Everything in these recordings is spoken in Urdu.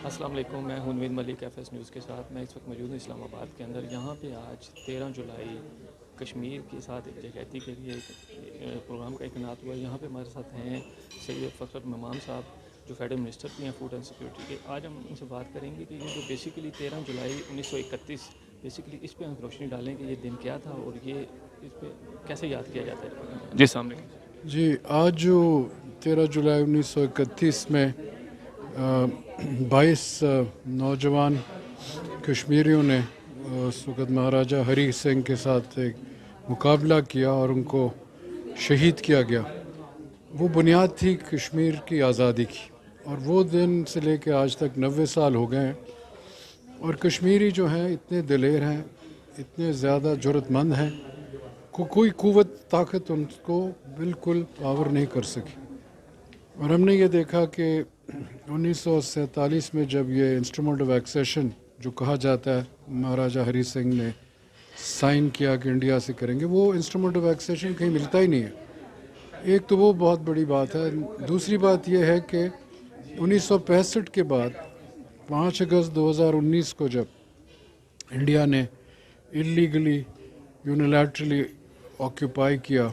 السلام علیکم، میں ہوں ملک ایف ایس نیوز کے ساتھ. میں اس وقت موجود ہوں اسلام آباد کے اندر. یہاں پہ آج 13 جولائی کشمیر کے ساتھ یکجہتی کے لیے ایک پروگرام کا انعقاد ہوا. یہاں پہ ہمارے ساتھ ہیں سید فخر ممام صاحب جو فیڈرل منسٹر بھی ہیں فوڈ اینڈ سیکورٹی کے. آج ہم ان سے بات کریں گے کہ یہ جو بیسیکلی 13 جولائی 1931 بیسیکلی اس پہ ہم روشنی ڈالیں کہ یہ دن کیا تھا اور یہ اس پہ کیسے یاد کیا جاتا ہے. جی سامنے جی، آج جو 13 جولائی 1931 میں 22 نوجوان کشمیریوں نے اس وقت مہاراجہ ہری سنگھ کے ساتھ ایک مقابلہ کیا اور ان کو شہید کیا گیا، وہ بنیاد تھی کشمیر کی آزادی کی. اور وہ دن سے لے کے آج تک 90 سال ہو گئے ہیں، اور کشمیری جو ہیں اتنے دلیر ہیں، اتنے زیادہ جرأت مند ہیں، کوئی قوت طاقت ان کو بالکل پاور نہیں کر سکی. اور ہم نے یہ دیکھا کہ 1947 میں جب یہ انسٹرومنٹ آف ایکسیشن جو کہا جاتا ہے مہاراجہ ہری سنگھ نے سائن کیا کہ انڈیا سے کریں گے، وہ انسٹرومنٹ آف ایکسیشن کہیں ملتا ہی نہیں ہے. ایک تو وہ بہت بڑی بات ہے. دوسری بات یہ ہے کہ 1965 کے بعد 5 اگست 2019 کو جب انڈیا نے اللیگلی یونیلیٹرلی آکیوپائی کیا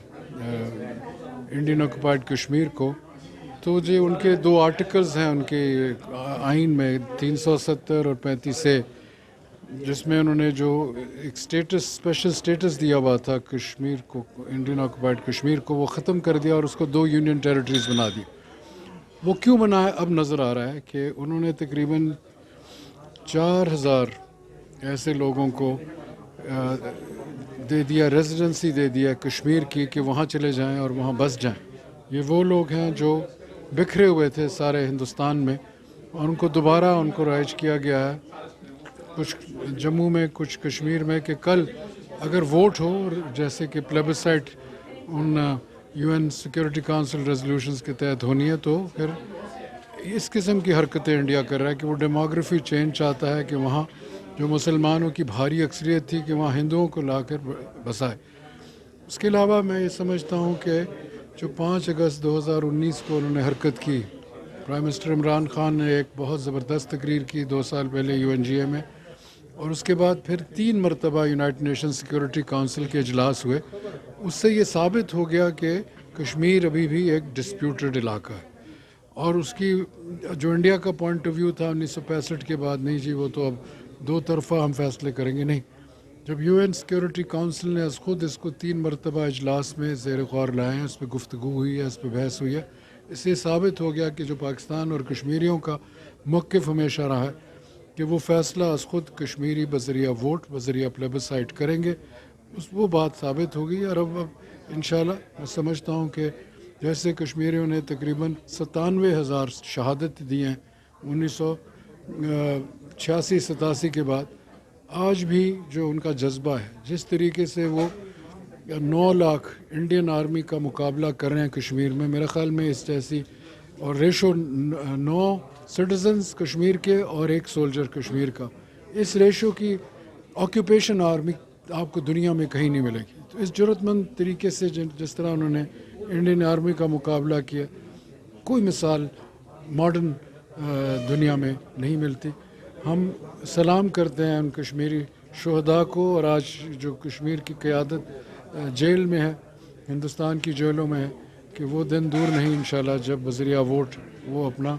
انڈین آکوپائڈ کشمیر کو، تو جو ان کے 2 آرٹیکلز ہیں ان کے آئین میں 370 اور 35A، جس میں انہوں نے جو ایک اسپیشل سٹیٹس دیا ہوا تھا کشمیر کو، انڈین آکوپائڈ کشمیر کو، وہ ختم کر دیا اور اس کو 2 یونین ٹیریٹریز بنا دی. وہ کیوں بنا ہے اب نظر آ رہا ہے کہ انہوں نے تقریباً 4000 ایسے لوگوں کو دے دیا، ریزیڈنسی دے دیا کشمیر کی کہ وہاں چلے جائیں اور وہاں بس جائیں. یہ وہ لوگ ہیں جو بکھرے ہوئے تھے سارے ہندوستان میں، اور ان کو دوبارہ ان کو رائج کیا گیا ہے، کچھ جموں میں کچھ کشمیر میں، کہ کل اگر ووٹ ہو جیسے کہ پلیبسائٹ ان UN سیکورٹی کونسل ریزولوشنز کے تحت ہونی ہے، تو پھر اس قسم کی حرکتیں انڈیا کر رہا ہے کہ وہ ڈیموگرافی چینج چاہتا ہے کہ وہاں جو مسلمانوں کی بھاری اکثریت تھی کہ وہاں ہندوؤں کو لا کر بسائے. اس کے علاوہ میں یہ سمجھتا ہوں کہ جو 5 اگست 2019 کو انہوں نے حرکت کی، پرائم منسٹر عمران خان نے ایک بہت زبردست تقریر کی 2 سال پہلے UNGA میں، اور اس کے بعد پھر 3 مرتبہ یونائٹڈ نیشن سیکورٹی کونسل کے اجلاس ہوئے. اس سے یہ ثابت ہو گیا کہ کشمیر ابھی بھی ایک ڈسپیوٹڈ علاقہ ہے. اور اس کی جو انڈیا کا پوائنٹ آف ویو تھا 1965 کے بعد، نہیں جی وہ تو اب 2 طرفہ ہم فیصلے کریں گے. نہیں، جب UN سیکورٹی کونسل نے خود اس کو 3 مرتبہ اجلاس میں زیر غور لائے ہیں، اس پہ گفتگو ہوئی ہے، اس پہ بحث ہوئی ہے، اس سے ثابت ہو گیا کہ جو پاکستان اور کشمیریوں کا موقف ہمیشہ رہا ہے کہ وہ فیصلہ از خود کشمیری بذریعہ ووٹ، بذریعہ پلیبسائٹ کریں گے. وہ بات ثابت ہو گئی. اور اب انشاءاللہ میں سمجھتا ہوں کہ جیسے کشمیریوں نے تقریباً 97,000 شہادت دی ہیں 1986-87 کے بعد، آج بھی جو ان کا جذبہ ہے، جس طریقے سے وہ 9 لاکھ انڈین آرمی کا مقابلہ کر رہے ہیں کشمیر میں، میرے خیال میں اس جیسی، اور ریشو 9 سٹیزنز کشمیر کے اور 1 سولجر کشمیر کا، اس ریشو کی آکیوپیشن آرمی آپ کو دنیا میں کہیں نہیں ملے گی. تو اس جرأت مند طریقے سے جس طرح انہوں نے انڈین آرمی کا مقابلہ کیا، کوئی مثال ماڈرن دنیا میں نہیں ملتی. ہم سلام کرتے ہیں ان کشمیری شہداء کو، اور آج جو کشمیر کی قیادت جیل میں ہے، ہندوستان کی جیلوں میں ہے، کہ وہ دن دور نہیں انشاءاللہ جب بذریعہ ووٹ وہ اپنا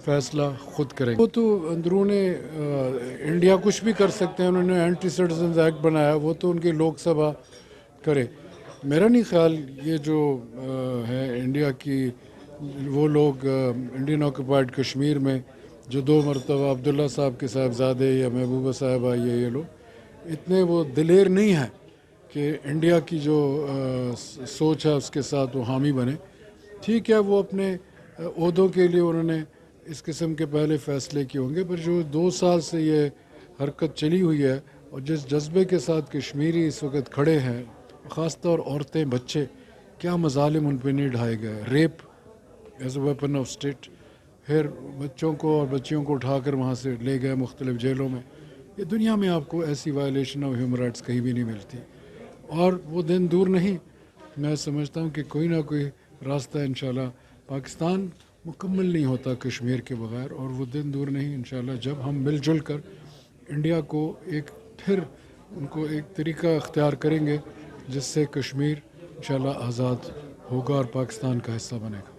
فیصلہ خود کریں گے. وہ تو اندرون انڈیا کچھ بھی کر سکتے ہیں. انہوں نے اینٹی سٹیزنز ایکٹ بنایا، وہ تو ان کی لوک سبھا کرے. میرا نہیں خیال یہ جو ہے انڈیا کی وہ لوگ انڈین آکوپائڈ کشمیر میں جو 2 مرتبہ عبداللہ صاحب کے صاحبزادے یا محبوبہ صاحبہ یہ لوگ اتنے وہ دلیر نہیں ہیں کہ انڈیا کی جو سوچ ہے اس کے ساتھ وہ حامی بنے. ٹھیک ہے، وہ اپنے عہدوں کے لیے انہوں نے اس قسم کے پہلے فیصلے کیے ہوں گے، پر جو 2 سال سے یہ حرکت چلی ہوئی ہے اور جس جذبے کے ساتھ کشمیری اس وقت کھڑے ہیں، خاص طور عورتیں، بچے، کیا مظالم ان پہ نہیں ڈھائے گئے. Rape as a weapon of state, پھر بچوں کو اور بچیوں کو اٹھا کر وہاں سے لے گئے مختلف جیلوں میں. یہ دنیا میں آپ کو ایسی وائلیشن آف ہیومن رائٹس کہیں بھی نہیں ملتی، اور وہ دن دور نہیں. میں سمجھتا ہوں کہ کوئی نہ کوئی راستہ انشاءاللہ پاکستان مکمل نہیں ہوتا کشمیر کے بغیر، اور وہ دن دور نہیں انشاءاللہ جب ہم مل جل کر انڈیا کو ایک پھر ان کو ایک طریقہ اختیار کریں گے جس سے کشمیر انشاءاللہ آزاد ہوگا اور پاکستان کا حصہ بنے گا.